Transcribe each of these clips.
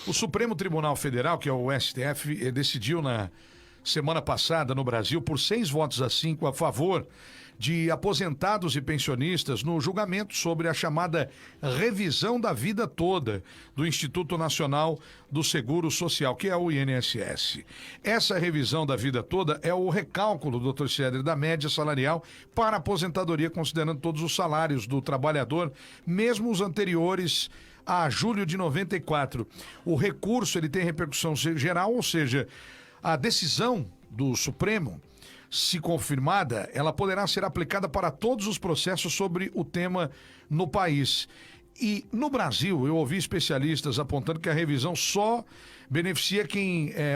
O Supremo Tribunal Federal, que é o STF, decidiu na semana passada no Brasil por 6 votos a 5 a favor de aposentados e pensionistas no julgamento sobre a chamada revisão da vida toda do Instituto Nacional do Seguro Social, que é o INSS. Essa revisão da vida toda é o recálculo, doutor Cedri, da média salarial para a aposentadoria, considerando todos os salários do trabalhador, mesmo os anteriores a julho de 94. O recurso ele tem repercussão geral, ou seja, a decisão do Supremo, se confirmada, ela poderá ser aplicada para todos os processos sobre o tema no país. E no Brasil, eu ouvi especialistas apontando que a revisão só beneficia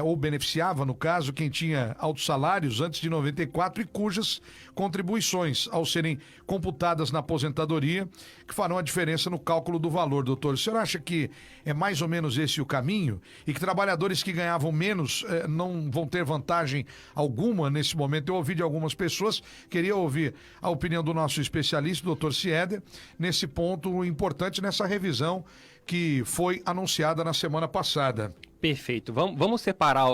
ou beneficiava, no caso, quem tinha altos salários antes de 94 e cujas contribuições, ao serem computadas na aposentadoria, que farão a diferença no cálculo do valor, doutor. O senhor acha que é mais ou menos esse o caminho? E que trabalhadores que ganhavam menos não vão ter vantagem alguma nesse momento? Eu ouvi de algumas pessoas, queria ouvir a opinião do nosso especialista, doutor Cieder, nesse ponto importante, nessa revisão que foi anunciada na semana passada. Perfeito. Vamos separar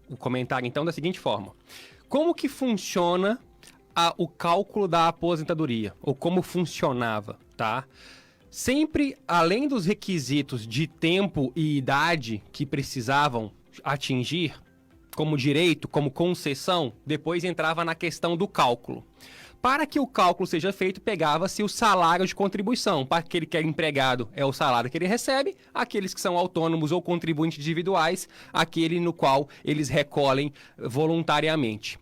o comentário, então, da seguinte forma. Como que funciona o cálculo da aposentadoria? Ou como funcionava, tá? Sempre, além dos requisitos de tempo e idade que precisavam atingir, como direito, como concessão, depois entrava na questão do cálculo. Para que o cálculo seja feito, pegava-se o salário de contribuição. Para aquele que é empregado, é o salário que ele recebe. Aqueles que são autônomos ou contribuintes individuais, aquele no qual eles recolhem voluntariamente.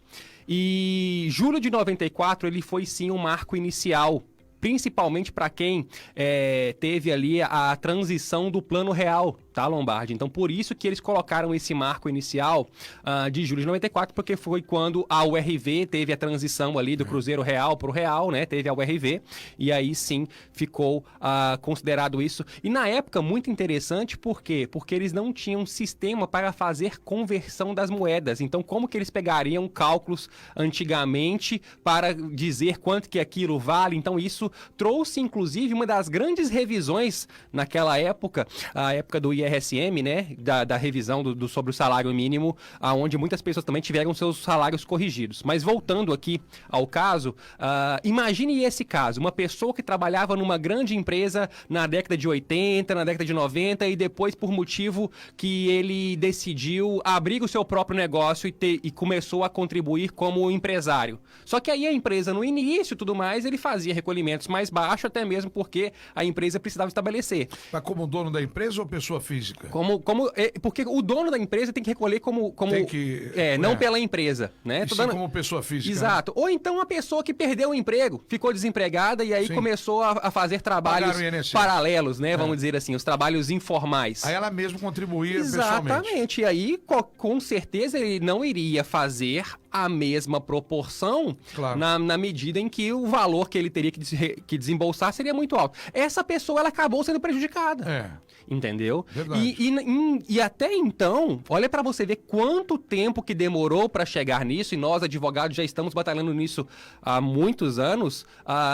E julho de 94, ele foi sim um marco inicial, principalmente para quem teve ali a transição do Plano Real, tá, Lombardi? Então, por isso que eles colocaram esse marco inicial de julho de 94, porque foi quando a URV teve a transição ali do Cruzeiro Real para o Real, né? Teve a URV, e aí sim ficou considerado isso. E na época, muito interessante, por quê? Porque eles não tinham sistema para fazer conversão das moedas. Então, como que eles pegariam cálculos antigamente para dizer quanto que aquilo vale? Então, isso trouxe, inclusive, uma das grandes revisões naquela época, a época do IRSM, né, da revisão sobre o salário mínimo, onde muitas pessoas também tiveram seus salários corrigidos. Mas voltando aqui ao caso, imagine esse caso, uma pessoa que trabalhava numa grande empresa na década de 80, na década de 90, e depois, por motivo que ele decidiu abrir o seu próprio negócio e começou a contribuir como empresário. Só que aí a empresa, no início e tudo mais, ele fazia recolhimentos mais baixos, até mesmo porque a empresa precisava estabelecer. Mas como dono da empresa ou pessoa física? Porque o dono da empresa tem que recolher não pela empresa, né? Como pessoa física. Exato. Né? Ou então uma pessoa que perdeu o emprego, ficou desempregada e aí começou a fazer trabalhos paralelos, né? Vamos dizer assim, os trabalhos informais. Aí ela mesmo contribuía pessoalmente. Exatamente. E aí, com certeza, ele não iria fazer a mesma proporção, claro, na medida em que o valor que ele teria que desembolsar seria muito alto. Essa pessoa, ela acabou sendo prejudicada. Entendeu? E até então, olha para você ver quanto tempo que demorou para chegar nisso, e nós, advogados, já estamos batalhando nisso há muitos anos.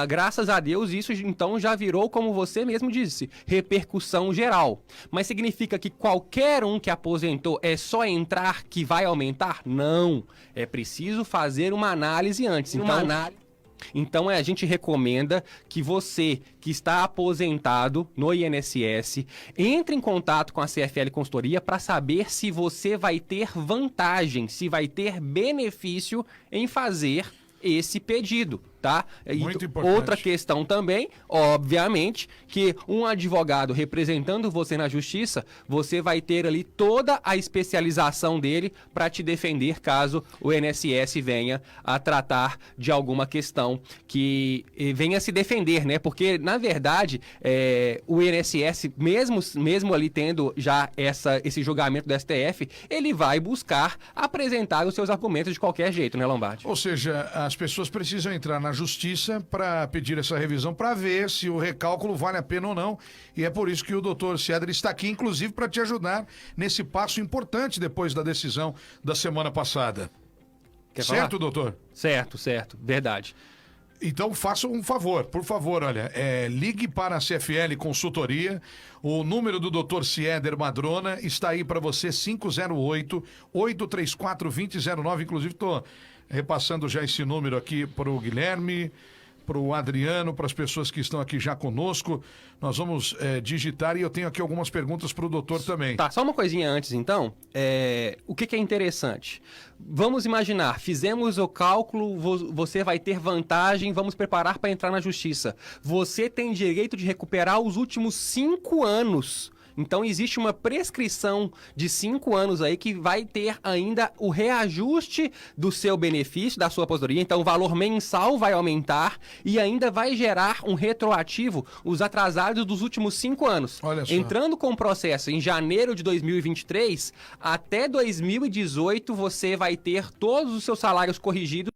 Graças a Deus, isso então já virou, como você mesmo disse, repercussão geral. Mas significa que qualquer um que aposentou é só entrar que vai aumentar? Não. É preciso fazer uma análise antes. Então, a gente recomenda que você que está aposentado no INSS entre em contato com a CFL Consultoria para saber se você vai ter vantagem, se vai ter benefício em fazer esse pedido, tá? Muito importante. Outra questão também, obviamente, que um advogado representando você na justiça, você vai ter ali toda a especialização dele para te defender caso o INSS venha a tratar de alguma questão que venha se defender, né? Porque, na verdade, o INSS, mesmo ali tendo já esse julgamento do STF, ele vai buscar apresentar os seus argumentos de qualquer jeito, né, Lombardi? Ou seja, as pessoas precisam entrar na justiça para pedir essa revisão, para ver se o recálculo vale a pena ou não. E é por isso que o doutor Cedri está aqui, inclusive, para te ajudar nesse passo importante depois da decisão da semana passada. Quer certo, falar? Doutor? Certo, verdade. Então faça um favor, por favor, olha, ligue para a CFL Consultoria, o número do Dr. Cieder Madrona está aí para você, 508-834-2009, inclusive estou repassando já esse número aqui para o Guilherme, para o Adriano, para as pessoas que estão aqui já conosco. Nós vamos digitar e eu tenho aqui algumas perguntas para o doutor também. Tá, só uma coisinha antes, então. O que é interessante? Vamos imaginar, fizemos o cálculo, você vai ter vantagem, vamos preparar para entrar na justiça. Você tem direito de recuperar os últimos 5 anos. Então, existe uma prescrição de 5 anos aí que vai ter ainda o reajuste do seu benefício, da sua aposentadoria. Então, o valor mensal vai aumentar e ainda vai gerar um retroativo, os atrasados dos últimos 5 anos. Olha só. Entrando com o processo em janeiro de 2023, até 2018 você vai ter todos os seus salários corrigidos